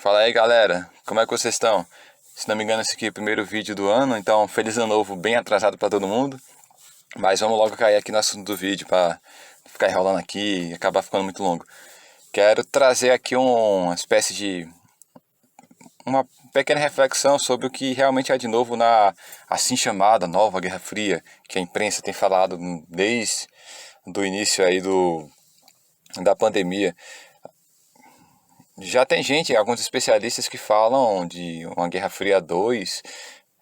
Fala aí, galera, como é que vocês estão? Se não me engano, esse aqui é o primeiro vídeo do ano, então feliz ano novo bem atrasado para todo mundo. Mas vamos logo cair aqui no assunto do vídeo para ficar enrolando aqui e acabar ficando muito longo. Quero trazer aqui uma espécie de uma pequena reflexão sobre o que realmente há de novo na assim chamada nova Guerra Fria, que a imprensa tem falado desde o início aí da pandemia. Já tem gente, alguns especialistas que falam de uma Guerra Fria 2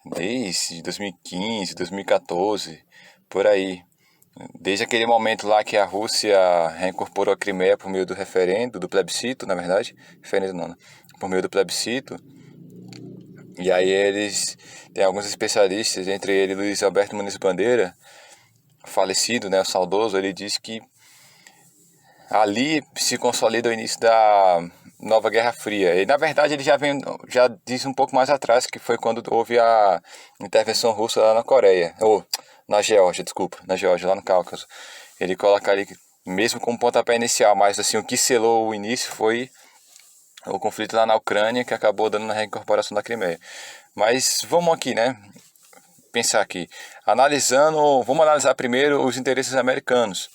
desde 2015, 2014, por aí. Desde aquele momento lá que a Rússia reincorporou a Crimeia por meio do referendo, do plebiscito, na verdade, referendo não, né? Por meio do plebiscito. E aí tem alguns especialistas, entre eles Luiz Alberto Muniz Bandeira, falecido, né, o saudoso, ele diz que ali se consolida o início da nova Guerra Fria. E na verdade ele já disse um pouco mais atrás, que foi quando houve a intervenção russa lá na Coreia, ou na Geórgia, desculpa, na Geórgia, lá no Cáucaso. Ele coloca ali mesmo com o pontapé inicial, mas assim, o que selou o início foi o conflito lá na Ucrânia, que acabou dando na reincorporação da Crimeia. Mas vamos aqui, né, pensar aqui, vamos analisar primeiro os interesses americanos.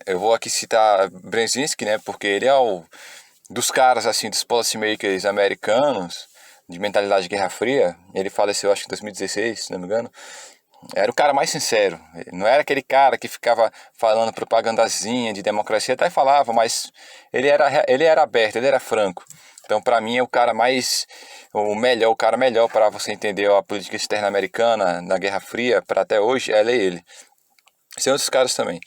Eu vou aqui citar Brzezinski, né, porque ele é dos caras, assim, dos policymakers americanos, de mentalidade de Guerra Fria. Ele faleceu, acho que em 2016, se não me engano. Era o cara mais sincero. Não era aquele cara que ficava falando propagandazinha de democracia, até falava, mas ele era aberto, ele era franco. Então, para mim, é o cara melhor para você entender a política externa americana na Guerra Fria, para até hoje, é ele. Tem outros caras também.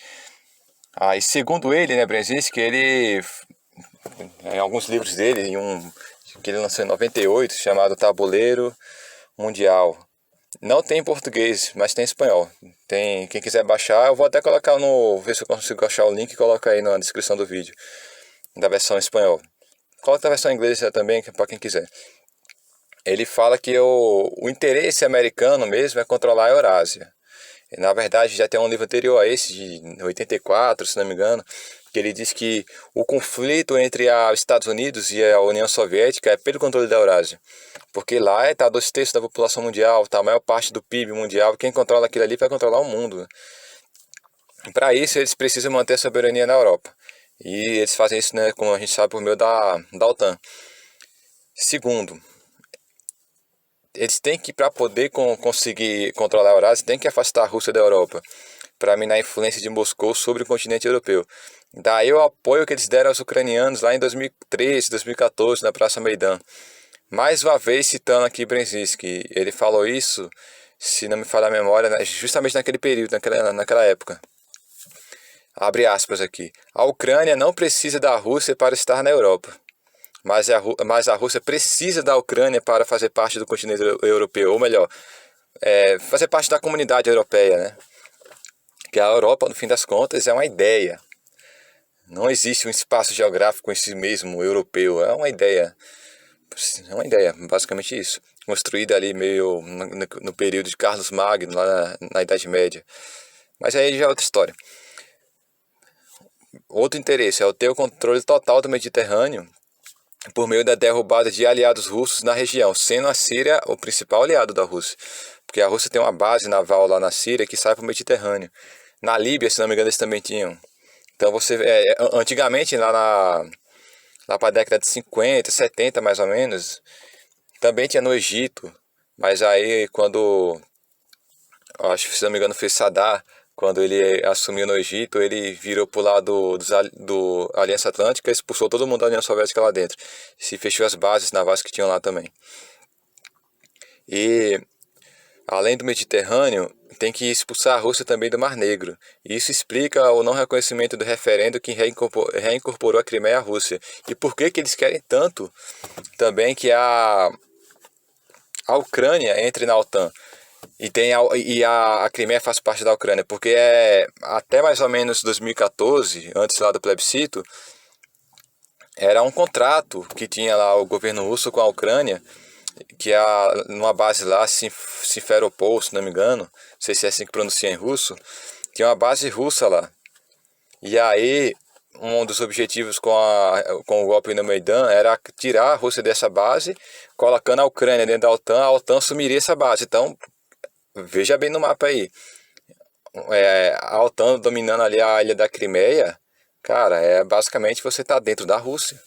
E segundo ele, né, Brzezinski, ele, em alguns livros dele, que ele lançou em 98, chamado Tabuleiro Mundial. Não tem em português, mas tem em espanhol. Quem quiser baixar, eu vou até colocar ver se eu consigo achar o link e colocar aí na descrição do vídeo, da versão em espanhol. Coloca a versão em inglês também, para quem quiser. Ele fala que o interesse americano mesmo é controlar a Eurásia. Na verdade, já tem um livro anterior a esse, de 84, se não me engano, que ele diz que o conflito entre os Estados Unidos e a União Soviética é pelo controle da Eurásia. Porque lá está 2/3 da população mundial, está a maior parte do PIB mundial, quem controla aquilo ali vai controlar o mundo. Para isso, eles precisam manter a soberania na Europa. E eles fazem isso, né, como a gente sabe, por meio da OTAN. Segundo, eles têm que, para poder conseguir controlar a Eurásia, tem que afastar a Rússia da Europa, para minar a influência de Moscou sobre o continente europeu. Daí o apoio que eles deram aos ucranianos lá em 2013, 2014, na Praça Maidan. Mais uma vez citando aqui Brzezinski, ele falou isso, se não me falha a memória, justamente naquele período, naquela época. Abre aspas aqui. A Ucrânia não precisa da Rússia para estar na Europa. Mas a Rússia precisa da Ucrânia para fazer parte do continente europeu, ou melhor, fazer parte da comunidade europeia, né? Que a Europa, no fim das contas, é uma ideia. Não existe um espaço geográfico em si mesmo europeu, é uma ideia, basicamente isso. Construída ali meio no período de Carlos Magno, lá na Idade Média. Mas aí já é outra história. Outro interesse é ter o controle total do Mediterrâneo, por meio da derrubada de aliados russos na região, sendo a Síria o principal aliado da Rússia. Porque a Rússia tem uma base naval lá na Síria que sai para o Mediterrâneo. Na Líbia, se não me engano, eles também tinham. Então antigamente, lá para a década de 50, 70 mais ou menos, também tinha no Egito. Mas aí acho que se não me engano foi Saddam, quando ele assumiu no Egito, ele virou para o lado do Aliança Atlântica e expulsou todo mundo da União Soviética lá dentro. Se fechou as bases navais que tinham lá também. E, além do Mediterrâneo, tem que expulsar a Rússia também do Mar Negro. E isso explica o não reconhecimento do referendo que reincorporou a Crimeia à Rússia. E por que eles querem tanto também que a Ucrânia entre na OTAN? E a Crimeia faz parte da Ucrânia, porque até mais ou menos 2014, antes lá do plebiscito, era um contrato que tinha lá o governo russo com a Ucrânia, que numa base lá, Simferopol, se não me engano, não sei se é assim que pronuncia em russo, tinha uma base russa lá. E aí um dos objetivos com o golpe no Maidan era tirar a Rússia dessa base, colocando a Ucrânia dentro da OTAN, a OTAN assumiria essa base. Então, veja bem no mapa aí, a OTAN dominando ali a ilha da Crimeia, cara, basicamente você está dentro da Rússia.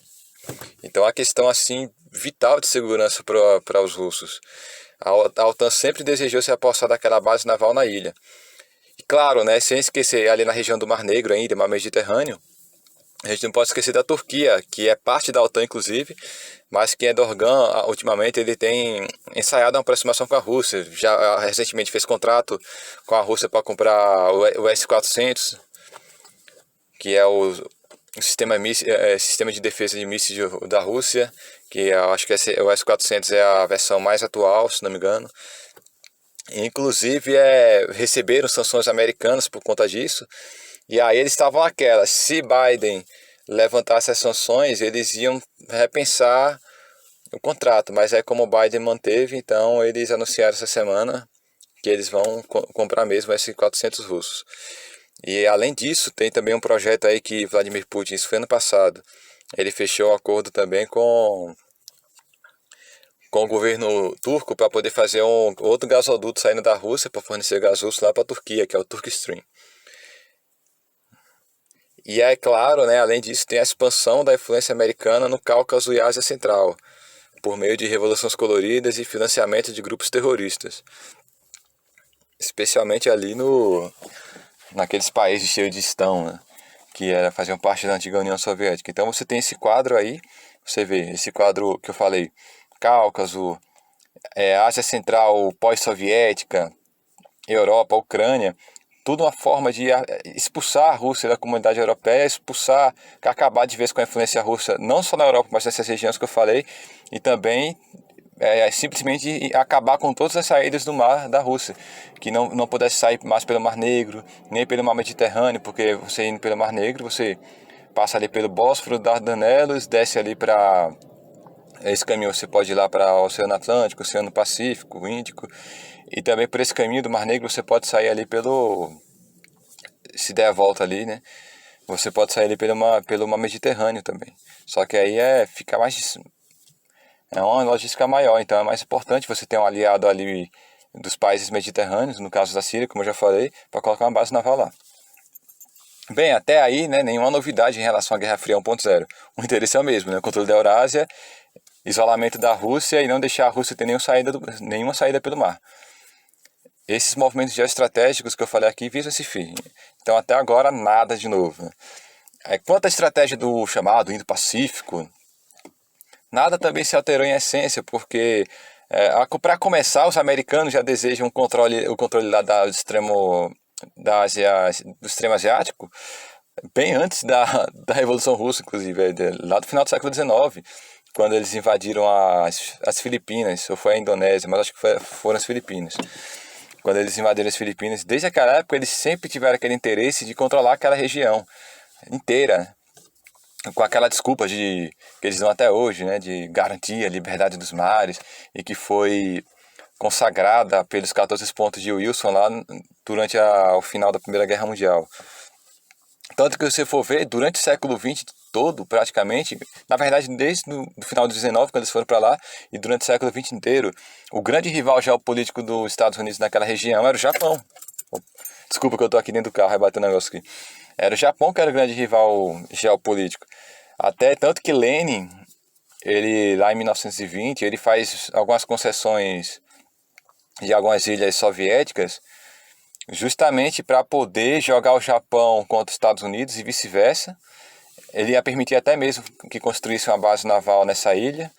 Então, a questão assim vital de segurança para os russos. A OTAN sempre desejou se apossar daquela base naval na ilha. E claro, né, sem esquecer ali na região do Mar Negro ainda, Mar Mediterrâneo, a gente não pode esquecer da Turquia, que é parte da OTAN inclusive, mas que Erdogan, ultimamente, ele tem ensaiado uma aproximação com a Rússia. Já recentemente fez contrato com a Rússia para comprar o S-400, que é o sistema de defesa de mísseis da Rússia, que eu acho que o S-400 é a versão mais atual, se não me engano. Inclusive, receberam sanções americanas por conta disso. E aí eles estavam naquela, se Biden levantasse as sanções, eles iam repensar o contrato. Mas aí como o Biden manteve, então eles anunciaram essa semana que eles vão comprar mesmo esses 400 russos. E além disso, tem também um projeto aí que Vladimir Putin, isso foi ano passado, ele fechou um acordo também com o governo turco para poder fazer outro gasoduto saindo da Rússia para fornecer gás russo lá para a Turquia, que é o Turkstream. E é claro, né, além disso, tem a expansão da influência americana no Cáucaso e Ásia Central, por meio de revoluções coloridas e financiamento de grupos terroristas, especialmente ali naqueles países cheios de estão, né, que faziam parte da antiga União Soviética. Então você tem esse quadro aí, você vê esse quadro que eu falei, Cáucaso, Ásia Central pós-soviética, Europa, Ucrânia, tudo uma forma de expulsar a Rússia da comunidade europeia, acabar de vez com a influência russa, não só na Europa, mas nessas regiões que eu falei, e também simplesmente acabar com todas as saídas do mar da Rússia, que não pudesse sair mais pelo Mar Negro, nem pelo Mar Mediterrâneo, porque você indo pelo Mar Negro, você passa ali pelo Bósforo, Dardanelos, desce ali para... Esse caminho você pode ir lá para o Oceano Atlântico, Oceano Pacífico, o Índico, e também por esse caminho do Mar Negro você pode sair ali se der a volta ali, né? Você pode sair ali pelo Mar Mediterrâneo também. Só que aí fica mais... É uma logística maior, então é mais importante você ter um aliado ali dos países mediterrâneos, no caso da Síria, como eu já falei, para colocar uma base naval lá. Bem, até aí, né, nenhuma novidade em relação à Guerra Fria 1.0. O interesse é o mesmo, né? O controle da Eurásia, isolamento da Rússia e não deixar a Rússia ter nenhuma saída pelo mar. Esses movimentos geoestratégicos que eu falei aqui visam esse fim. Então até agora nada de novo, né? Quanto à estratégia do chamado Indo-Pacífico, nada também se alterou em essência, porque para começar os americanos já desejam o controle lá do extremo asiático, bem antes da Revolução Russa, inclusive, lá do final do século XIX, quando eles invadiram as Filipinas, ou foi a Indonésia, mas acho que foram as Filipinas. Quando eles invadiram as Filipinas, desde aquela época eles sempre tiveram aquele interesse de controlar aquela região inteira, com aquela desculpa que eles dão até hoje, né, de garantir a liberdade dos mares, e que foi consagrada pelos 14 pontos de Wilson lá durante o final da Primeira Guerra Mundial. Tanto que se você for ver, durante o século XX todo, praticamente, na verdade desde o final do XIX, quando eles foram para lá, e durante o século XX inteiro, o grande rival geopolítico dos Estados Unidos naquela região era o Japão. Desculpa que eu tô aqui dentro do carro, vai bater um negócio aqui. Era o Japão que era o grande rival geopolítico. Até tanto que Lenin, ele lá em 1920, ele faz algumas concessões de algumas ilhas soviéticas, justamente para poder jogar o Japão contra os Estados Unidos e vice-versa. Ele ia permitir até mesmo que construísse uma base naval nessa ilha.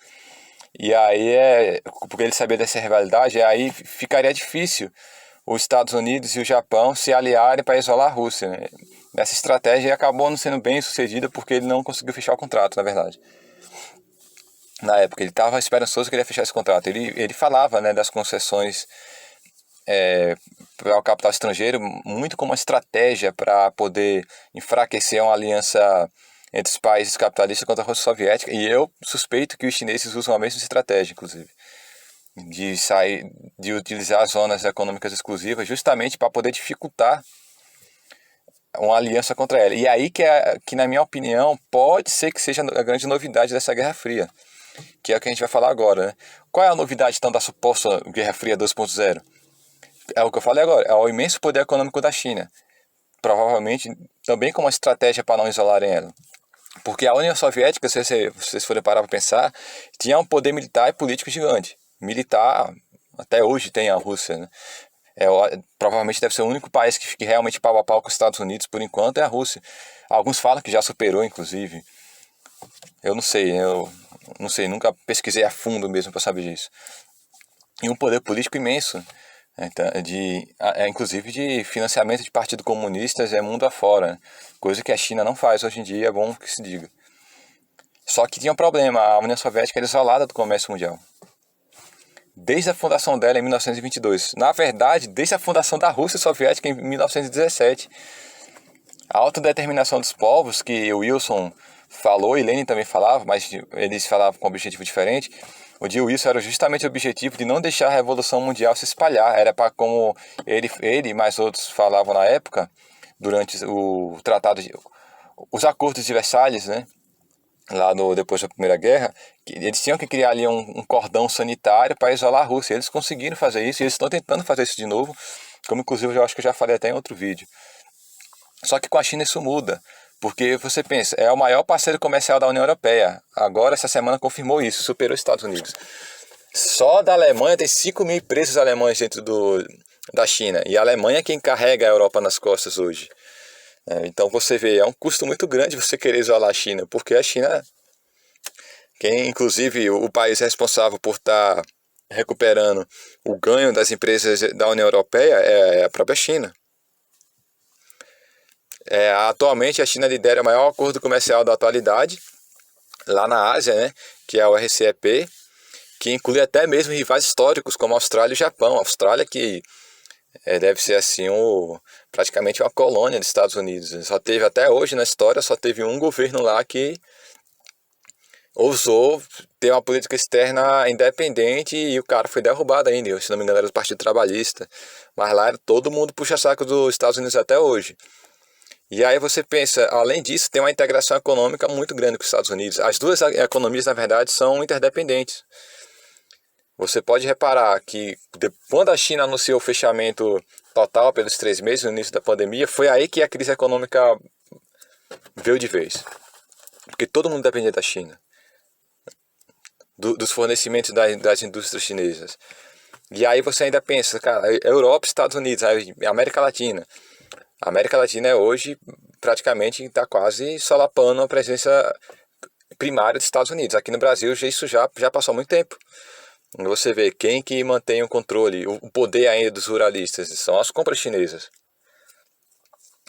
E aí, porque ele sabia dessa rivalidade, aí ficaria difícil os Estados Unidos e o Japão se aliarem para isolar a Rússia, né? Essa estratégia acabou não sendo bem sucedida porque ele não conseguiu fechar o contrato, na verdade. Na época, ele estava esperançoso que ele ia fechar esse contrato. Ele falava, né, das concessões para o capital estrangeiro muito como uma estratégia para poder enfraquecer uma aliança entre os países capitalistas contra a Rússia Soviética. E eu suspeito que os chineses usam a mesma estratégia, inclusive, de utilizar as zonas econômicas exclusivas justamente para poder dificultar uma aliança contra ela. E aí que na minha opinião, pode ser que seja a grande novidade dessa Guerra Fria, que é o que a gente vai falar agora, né? Qual é a novidade, então, da suposta Guerra Fria 2.0? É o que eu falei agora, é o imenso poder econômico da China. Provavelmente também como uma estratégia para não isolarem ela. Porque a União Soviética, se vocês forem parar para pensar, tinha um poder militar e político gigante. Militar, até hoje tem a Rússia, né? Provavelmente deve ser o único país que fique realmente pau a pau com os Estados Unidos, por enquanto, é a Rússia. Alguns falam que já superou, inclusive. Eu não sei, nunca pesquisei a fundo mesmo para saber disso. E um poder político imenso, então, inclusive de financiamento de partidos comunistas mundo afora, né? Coisa que a China não faz hoje em dia, é bom que se diga. Só que tinha um problema, a União Soviética era isolada do comércio mundial. Desde a fundação dela em 1922. Na verdade, desde a fundação da Rússia Soviética em 1917. A autodeterminação dos povos, que o Wilson falou e Lenin também falava, mas eles falavam com um objetivo diferente. O de Wilson era justamente o objetivo de não deixar a Revolução Mundial se espalhar. Era para, como ele e mais outros falavam na época, durante o tratado os acordos de Versalhes, né? Lá depois da Primeira Guerra, eles tinham que criar ali um cordão sanitário para isolar a Rússia. Eles conseguiram fazer isso e eles estão tentando fazer isso de novo, como inclusive eu acho que eu já falei até em outro vídeo. Só que com a China isso muda, porque você pensa, é o maior parceiro comercial da União Europeia. Agora, essa semana confirmou isso, superou os Estados Unidos. Só da Alemanha tem 5 mil empresas alemãs dentro da China. E a Alemanha é quem carrega a Europa nas costas hoje. Então você vê, é um custo muito grande você querer isolar a China, porque a China, inclusive o país responsável por estar recuperando o ganho das empresas da União Europeia é a própria China. Atualmente a China lidera o maior acordo comercial da atualidade, lá na Ásia, né, que é o RCEP, que inclui até mesmo rivais históricos como a Austrália e o Japão. A Austrália que deve ser assim praticamente uma colônia dos Estados Unidos. Só teve até hoje na história, só teve um governo lá que ousou ter uma política externa independente e o cara foi derrubado ainda, se não me engano era do Partido Trabalhista, mas lá todo mundo puxa saco dos Estados Unidos até hoje. E aí você pensa, além disso, tem uma integração econômica muito grande com os Estados Unidos. As duas economias, na verdade, são interdependentes. Você pode reparar que quando a China anunciou o fechamento total pelos 3 meses no início da pandemia, foi aí que a crise econômica veio de vez. Porque todo mundo dependia da China, dos fornecimentos das indústrias chinesas. E aí você ainda pensa, cara, Europa, Estados Unidos, América Latina. A América Latina hoje praticamente está quase solapando a presença primária dos Estados Unidos. Aqui no Brasil isso já passou há muito tempo. Você vê quem que mantém o controle, o poder ainda dos ruralistas, são as compras chinesas.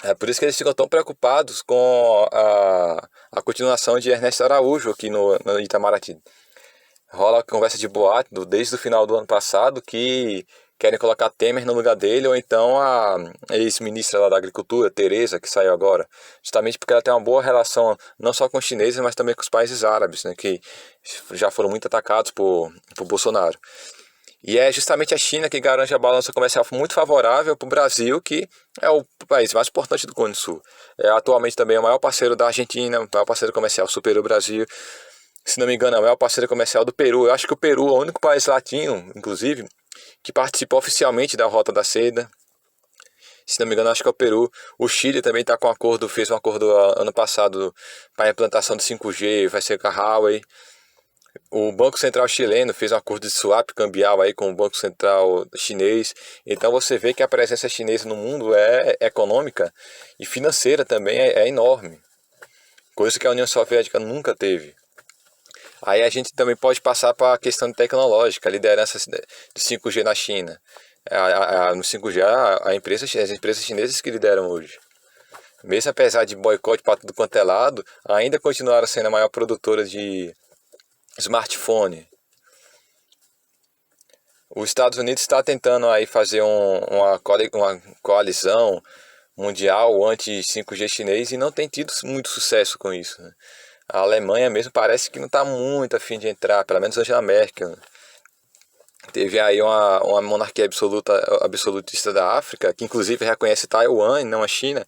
É por isso que eles ficam tão preocupados com a continuação de Ernesto Araújo aqui no Itamaraty. Rola conversa de boato desde o final do ano passado que querem colocar Temer no lugar dele, ou então a ex-ministra lá da Agricultura, Tereza, que saiu agora, justamente porque ela tem uma boa relação não só com os chineses, mas também com os países árabes, né, que já foram muito atacados por Bolsonaro. E é justamente a China que garante a balança comercial muito favorável para o Brasil, que é o país mais importante do Cone Sul. É atualmente também o maior parceiro da Argentina, o maior parceiro comercial, superou o Brasil. Se não me engano, é o maior parceiro comercial do Peru. Eu acho que o Peru é o único país latino, inclusive, que participou oficialmente da Rota da Seda. Se não me engano, acho que é o Peru. O Chile também está com acordo, fez um acordo ano passado para a implantação do 5G, vai ser com a Huawei. O Banco Central chileno fez um acordo de swap cambial aí com o Banco Central chinês. Então você vê que a presença chinesa no mundo é econômica e financeira também é enorme. Coisa que a União Soviética nunca teve. Aí a gente também pode passar para a questão tecnológica, a liderança do 5G na China. No 5G, as empresas chinesas que lideram hoje. Mesmo apesar de boicote para tudo quanto é lado, ainda continuaram sendo a maior produtora de smartphone. Os Estados Unidos está tentando aí fazer uma coalizão mundial anti-5G chinês e não tem tido muito sucesso com isso, né? A Alemanha mesmo parece que não está muito a fim de entrar, pelo menos Angela Merkel. Teve aí uma monarquia absolutista da África, que inclusive reconhece Taiwan e não a China.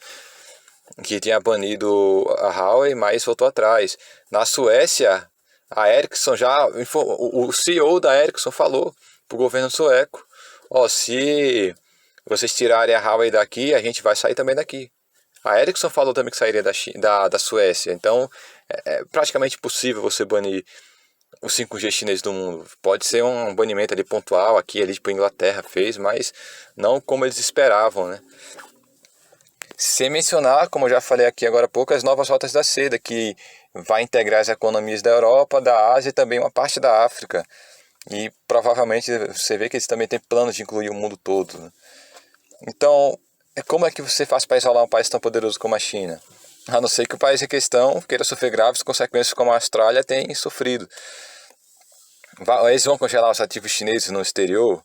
que tinha banido a Huawei, mas voltou atrás. Na Suécia, a Ericsson já o CEO da Ericsson falou pro governo sueco: ó, se vocês tirarem a Huawei daqui, a gente vai sair também daqui. A Ericsson falou também que sairia da Suécia. Então é praticamente impossível você banir o 5G chinês do mundo. Pode ser um banimento ali pontual, aqui ali tipo a Inglaterra fez, mas não como eles esperavam, né? Sem mencionar, como eu já falei aqui agora há pouco, as novas rotas da seda, que vai integrar as economias da Europa, da Ásia e também uma parte da África. E provavelmente você vê que eles também têm planos de incluir o mundo todo, né? Então, como é que você faz para isolar um país tão poderoso como a China? A não ser que o país em questão queira sofrer graves consequências como a Austrália tem sofrido. Eles vão congelar os ativos chineses no exterior?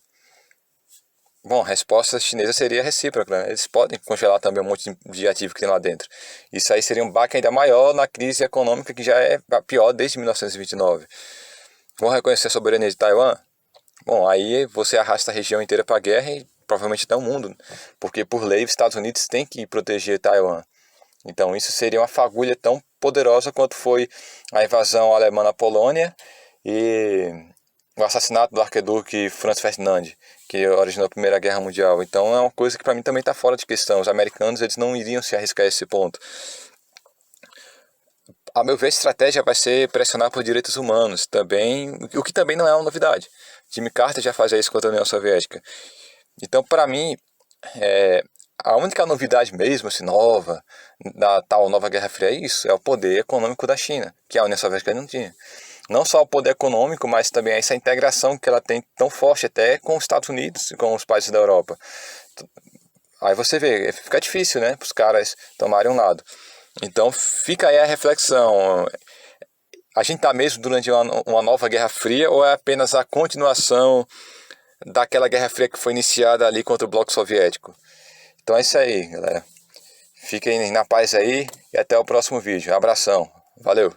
Bom, a resposta chinesa seria recíproca, né? Eles podem congelar também um monte de ativo que tem lá dentro. Isso aí seria um baque ainda maior na crise econômica que já é a pior desde 1929. Vão reconhecer a soberania de Taiwan? Bom, aí você arrasta a região inteira para a guerra e provavelmente até o mundo, porque por lei os Estados Unidos têm que proteger Taiwan. Então isso seria uma fagulha tão poderosa quanto foi a invasão alemã na Polônia e o assassinato do arquiduque Franz Ferdinand, que originou a Primeira Guerra Mundial. Então é uma coisa que para mim também está fora de questão. Os americanos eles não iriam se arriscar a esse ponto. A meu ver, a estratégia vai ser pressionar por direitos humanos, também, o que também não é uma novidade. Jimmy Carter já fazia isso contra a União Soviética. Então, para mim, a única novidade mesmo, assim, nova, da tal nova Guerra Fria é isso, é o poder econômico da China, que a União Soviética não tinha. Não só o poder econômico, mas também essa integração que ela tem tão forte até com os Estados Unidos e com os países da Europa. Aí você vê, fica difícil, né, para os caras tomarem um lado. Então fica aí a reflexão. A gente está mesmo durante uma nova Guerra Fria ou é apenas a continuação daquela Guerra Fria que foi iniciada ali contra o Bloco Soviético? Então é isso aí, galera. Fiquem na paz aí e até o próximo vídeo. Abração. Valeu!